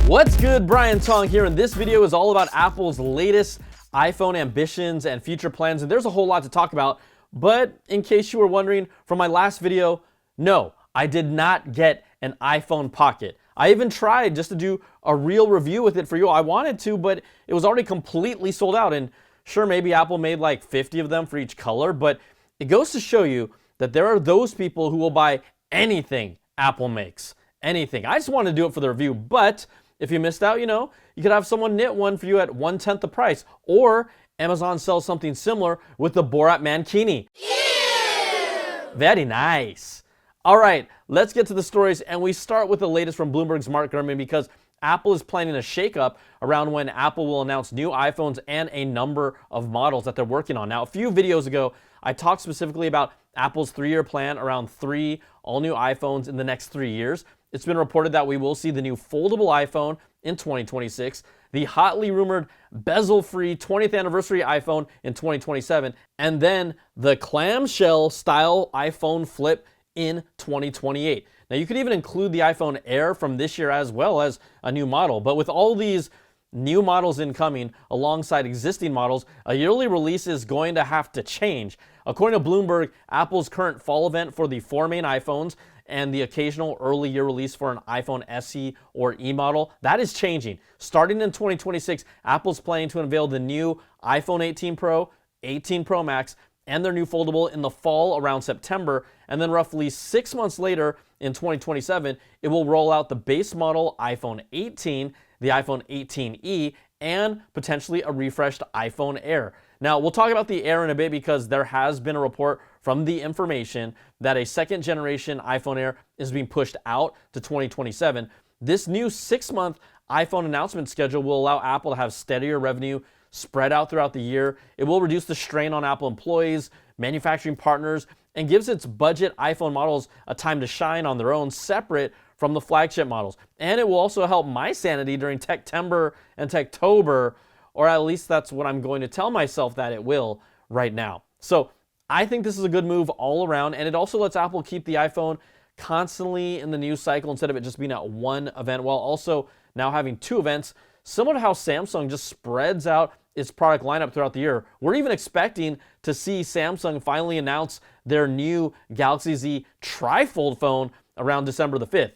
What's good? Brian Tong here, and this video is all about Apple's latest iPhone ambitions and future plans, and there's a whole lot to talk about. But in case you were wondering from my last video, no, I did not get an iPhone Pocket. I even tried just to do a real review with it for you. I wanted to, but it was already completely sold out. And sure, maybe Apple made like 50 of them for each color, but it goes to show you that there are those people who will buy anything Apple makes. Anything. I just wanted to do it for the review, but if you missed out, you could have someone knit one for you at 1/10 the price. Or Amazon sells something similar with the Borat Mankini. Very nice. All right, let's get to the stories, and we start with the latest from Bloomberg's Mark Gurman because Apple is planning a shakeup around when Apple will announce new iPhones and a number of models that they're working on. Now, a few videos ago, I talked specifically about Apple's 3-year plan around 3 all-new iPhones in the next 3 years. It's been reported that we will see the new foldable iPhone in 2026, the hotly rumored bezel-free 20th anniversary iPhone in 2027, and then the clamshell-style iPhone flip in 2028. Now, you could even include the iPhone Air from this year as well as a new model, but with all these new models incoming alongside existing models, a yearly release is going to have to change. According to Bloomberg, Apple's current fall event for the 4 main iPhones and the occasional early year release for an iPhone SE or E model, that is changing. Starting in 2026, Apple's planning to unveil the new iPhone 18 Pro, 18 Pro Max, and their new foldable in the fall around September, and then roughly 6 months later in 2027, it will roll out the base model iPhone 18, the iPhone 18e, and potentially a refreshed iPhone Air. Now, we'll talk about the Air in a bit because there has been a report from The Information that a second generation iPhone Air is being pushed out to 2027. This new 6-month iPhone announcement schedule will allow Apple to have steadier revenue spread out throughout the year. It will reduce the strain on Apple employees, manufacturing partners, and gives its budget iPhone models a time to shine on their own, separate from the flagship models. And it will also help my sanity during Techtember and Techtober, or at least that's what I'm going to tell myself that it will right now. So I think this is a good move all around, and it also lets Apple keep the iPhone constantly in the news cycle instead of it just being at one event, while also now having 2 events, similar to how Samsung just spreads out its product lineup throughout the year. We're even expecting to see Samsung finally announce their new Galaxy Z trifold phone around December the 5th,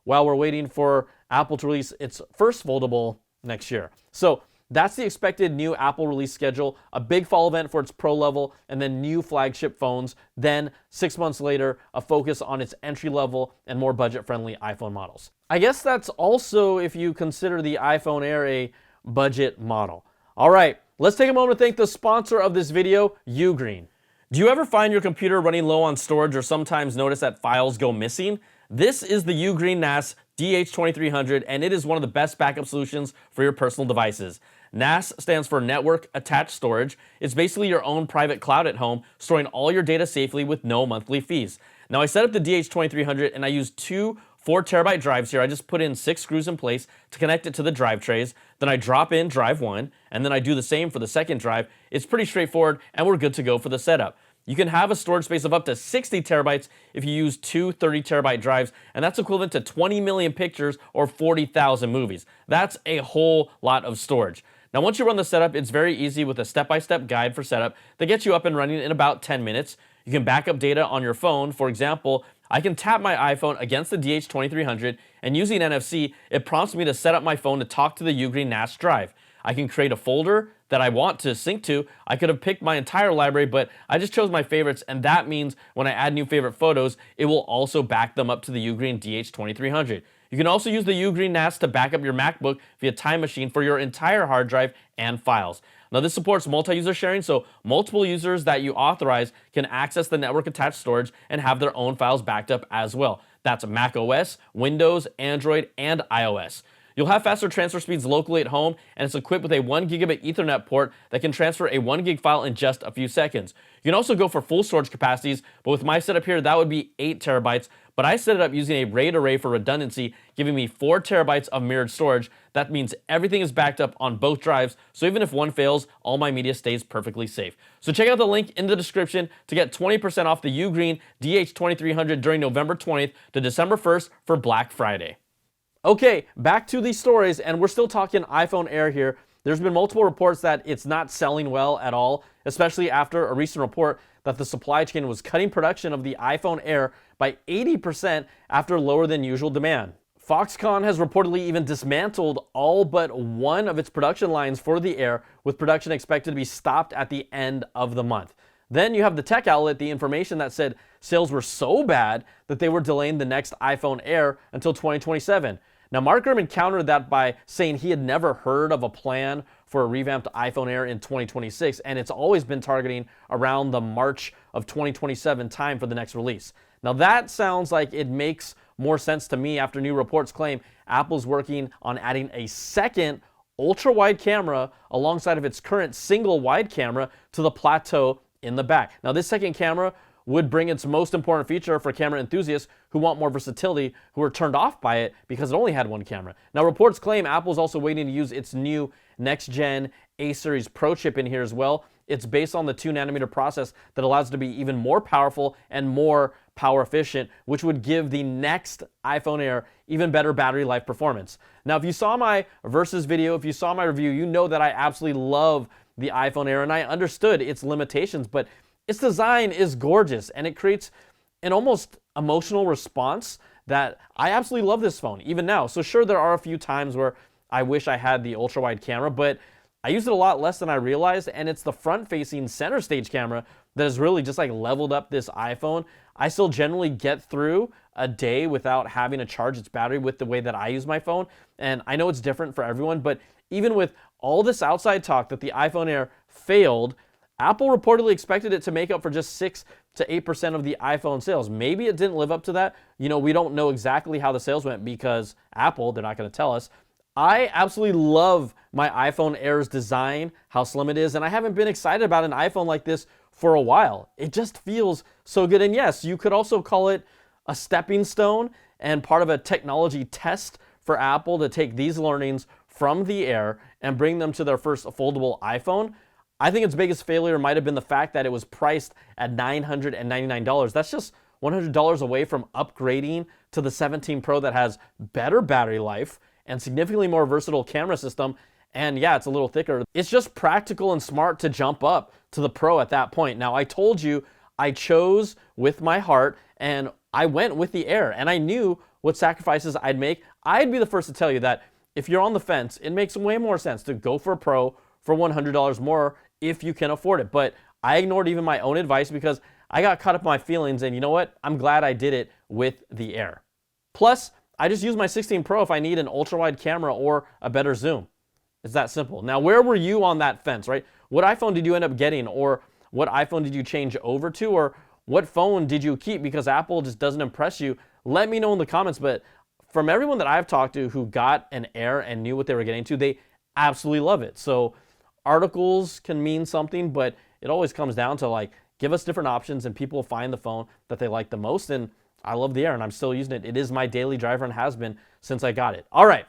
while we're waiting for Apple to release its first foldable next year. So that's the expected new Apple release schedule, a big fall event for its Pro level, and then new flagship phones. Then 6 months later, a focus on its entry-level and more budget-friendly iPhone models. I guess that's also if you consider the iPhone Air a budget model. All right, let's take a moment to thank the sponsor of this video, UGREEN. Do you ever find your computer running low on storage or sometimes notice that files go missing? This is the UGREEN NAS DH2300, and it is one of the best backup solutions for your personal devices. NAS stands for Network Attached Storage. It's basically your own private cloud at home, storing all your data safely with no monthly fees. Now, I set up the DH2300 and I used 2 4-terabyte drives here. I just put in 6 screws in place to connect it to the drive trays. Then I drop in drive 1, and then I do the same for the second drive. It's pretty straightforward, and we're good to go for the setup. You can have a storage space of up to 60 terabytes if you use 2 30-terabyte drives, and that's equivalent to 20 million pictures or 40,000 movies. That's a whole lot of storage. Now, once you run the setup, it's very easy with a step-by-step guide for setup that gets you up and running in about 10 minutes. You can back up data on your phone. For example, I can tap my iPhone against the DH2300, and using NFC, it prompts me to set up my phone to talk to the UGREEN NAS drive. I can create a folder that I want to sync to. I could have picked my entire library, but I just chose my favorites, and that means when I add new favorite photos, it will also back them up to the UGREEN DH2300. You can also use the UGREEN NAS to back up your MacBook via Time Machine for your entire hard drive and files. Now, this supports multi-user sharing, so multiple users that you authorize can access the network attached storage and have their own files backed up as well. That's Mac OS, Windows, Android, and iOS. You'll have faster transfer speeds locally at home, and it's equipped with a 1 gigabit Ethernet port that can transfer a 1 gig file in just a few seconds. You can also go for full storage capacities, but with my setup here, that would be 8 terabytes, but I set it up using a RAID array for redundancy, giving me 4 terabytes of mirrored storage. That means everything is backed up on both drives, so even if one fails, all my media stays perfectly safe. So check out the link in the description to get 20% off the UGREEN DH2300 during November 20th to December 1st for Black Friday. Okay, back to these stories, and we're still talking iPhone Air here. There's been multiple reports that it's not selling well at all, especially after a recent report that the supply chain was cutting production of the iPhone Air by 80% after lower than usual demand. Foxconn has reportedly even dismantled all but one of its production lines for the Air, with production expected to be stopped at the end of the month. Then you have the tech outlet, The Information, that said sales were so bad that they were delaying the next iPhone Air until 2027. Now, Mark Gurman countered that by saying he had never heard of a plan for a revamped iPhone Air in 2026, and it's always been targeting around the March of 2027 time for the next release. Now, that sounds like it makes more sense to me after new reports claim Apple's working on adding a second ultra-wide camera alongside of its current single-wide camera to the plateau in the back. Now, this second camera would bring its most important feature for camera enthusiasts who want more versatility, who are turned off by it because it only had one camera. Now, reports claim Apple's also waiting to use its new next-gen A-Series Pro chip in here as well. It's based on the 2nm process that allows it to be even more powerful and more power efficient, which would give the next iPhone Air even better battery life performance. Now, if you saw my Versus video, if you saw my review, you know that I absolutely love the iPhone Air, and I understood its limitations, but its design is gorgeous, and it creates an almost emotional response that I absolutely love this phone, even now. So sure, there are a few times where I wish I had the ultra-wide camera, but I use it a lot less than I realized, and it's the front-facing center stage camera that has really just like leveled up this iPhone. I still generally get through a day without having to charge its battery with the way that I use my phone, and I know it's different for everyone, but even with all this outside talk that the iPhone Air failed, Apple reportedly expected it to make up for just 6 to 8% of the iPhone sales. Maybe it didn't live up to that. You know, we don't know exactly how the sales went because Apple, they're not going to tell us. I absolutely love my iPhone Air's design, how slim it is, and I haven't been excited about an iPhone like this for a while. It just feels so good. And yes, you could also call it a stepping stone and part of a technology test for Apple to take these learnings from the Air and bring them to their first foldable iPhone. I think its biggest failure might have been the fact that it was priced at $999. That's just $100 away from upgrading to the 17 Pro that has better battery life and significantly more versatile camera system. And yeah, it's a little thicker. It's just practical and smart to jump up to the Pro at that point. Now, I told you I chose with my heart and I went with the Air, and I knew what sacrifices I'd make. I'd be the first to tell you that if you're on the fence, it makes way more sense to go for a Pro for $100 more if you can afford it. But I ignored even my own advice because I got caught up in my feelings, and you know what? I'm glad I did it with the Air. Plus, I just use my 16 Pro if I need an ultra-wide camera or a better zoom. It's that simple. Now, where were you on that fence, right? What iPhone did you end up getting, or what iPhone did you change over to, or what phone did you keep because Apple just doesn't impress you? Let me know in the comments. But from everyone that I've talked to who got an Air and knew what they were getting to, they absolutely love it. So articles can mean something, but it always comes down to like, give us different options and people find the phone that they like the most. And I love the Air and I'm still using it. It is my daily driver and has been since I got it. All right,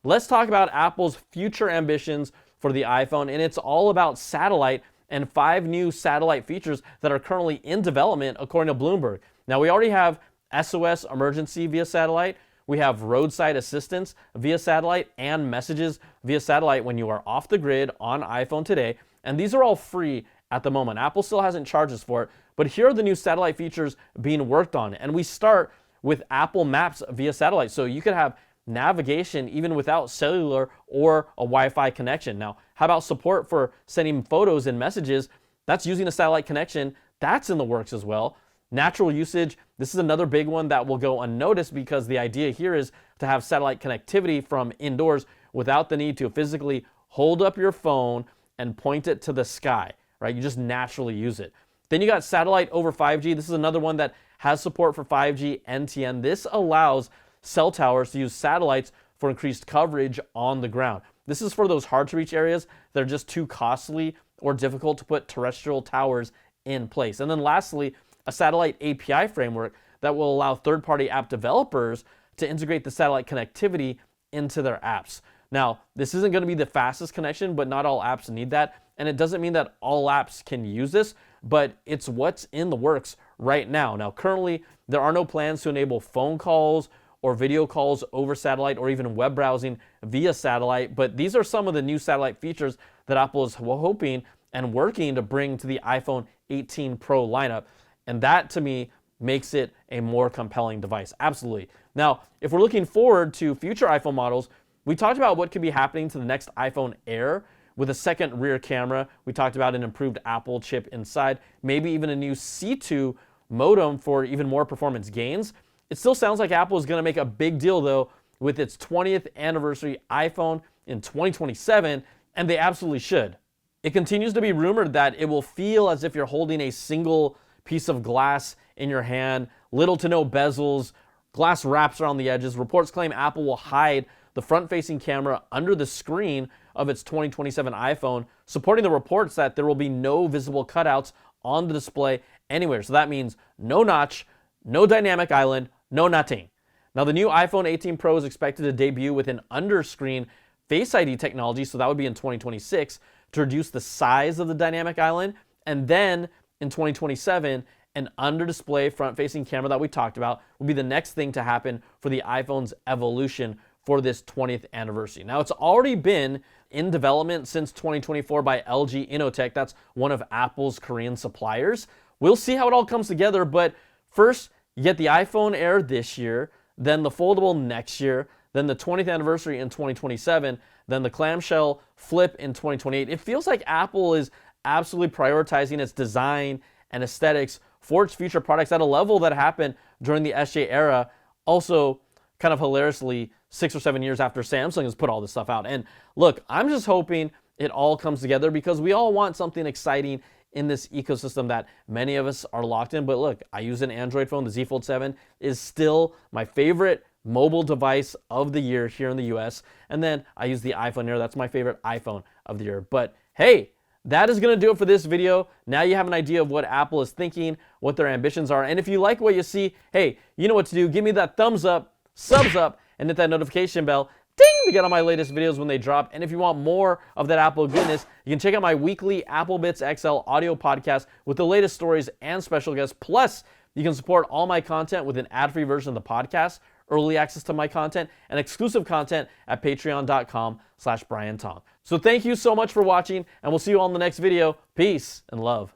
let's talk about Apple's future ambitions for the iPhone. And it's all about satellite and 5 new satellite features that are currently in development, according to Bloomberg. Now, we already have SOS emergency via satellite. We have roadside assistance via satellite and messages via satellite when you are off the grid on iPhone today. And these are all free at the moment. Apple still hasn't charged us for it, but here are the new satellite features being worked on. And we start with Apple Maps via satellite. So you could have navigation even without cellular or a Wi-Fi connection. Now, how about support for sending photos and messages? That's using a satellite connection. That's in the works as well. Natural usage, this is another big one that will go unnoticed because the idea here is to have satellite connectivity from indoors without the need to physically hold up your phone and point it to the sky, right? You just naturally use it. Then you got satellite over 5G. This is another one that has support for 5G NTN. This allows cell towers to use satellites for increased coverage on the ground. This is for those hard to reach areas that are just too costly or difficult to put terrestrial towers in place. And then lastly, a satellite API framework that will allow third-party app developers to integrate the satellite connectivity into their apps. Now, this isn't going to be the fastest connection, but not all apps need that. And it doesn't mean that all apps can use this, but it's what's in the works right now. Now, currently, there are no plans to enable phone calls or video calls over satellite or even web browsing via satellite. But these are some of the new satellite features that Apple is hoping and working to bring to the iPhone 18 Pro lineup. And that, to me, makes it a more compelling device. Absolutely. Now, if we're looking forward to future iPhone models, we talked about what could be happening to the next iPhone Air with a second rear camera. We talked about an improved Apple chip inside, maybe even a new C2 modem for even more performance gains. It still sounds like Apple is going to make a big deal, though, with its 20th anniversary iPhone in 2027, and they absolutely should. It continues to be rumored that it will feel as if you're holding a single piece of glass in your hand, little to no bezels, glass wraps around the edges. Reports claim Apple will hide the front-facing camera under the screen of its 2027 iPhone, supporting the reports that there will be no visible cutouts on the display anywhere. So that means no notch, no dynamic island, no nothing. Now, the new iPhone 18 Pro is expected to debut with an under-screen Face ID technology, so that would be in 2026, to reduce the size of the dynamic island. And then in 2027, an under-display front-facing camera that we talked about will be the next thing to happen for the iPhone's evolution for this 20th anniversary. Now, it's already been in development since 2024 by LG Innotek. That's one of Apple's Korean suppliers. We'll see how it all comes together, but first, you get the iPhone Air this year, then the foldable next year, then the 20th anniversary in 2027, then the clamshell flip in 2028. It feels like Apple is absolutely prioritizing its design and aesthetics for its future products at a level that happened during the SJ era. Also, kind of hilariously, 6 or 7 years after Samsung has put all this stuff out. And look, I'm just hoping it all comes together because we all want something exciting in this ecosystem that many of us are locked in. But look, I use an Android phone. The Z Fold 7 is still my favorite mobile device of the year here in the US. And then I use the iPhone Air. That's my favorite iPhone of the year. But hey, that is going to do it for this video. Now you have an idea of what Apple is thinking, what their ambitions are. And if you like what you see, hey, you know what to do. Give me that thumbs up, subs up, and hit that notification bell, ding, to get on my latest videos when they drop. And if you want more of that Apple goodness, you can check out my weekly Apple Bits XL audio podcast with the latest stories and special guests. Plus, you can support all my content with an ad-free version of the podcast, early access to my content, and exclusive content at patreon.com/BrianTong. So thank you so much for watching, and we'll see you all in the next video. Peace and love.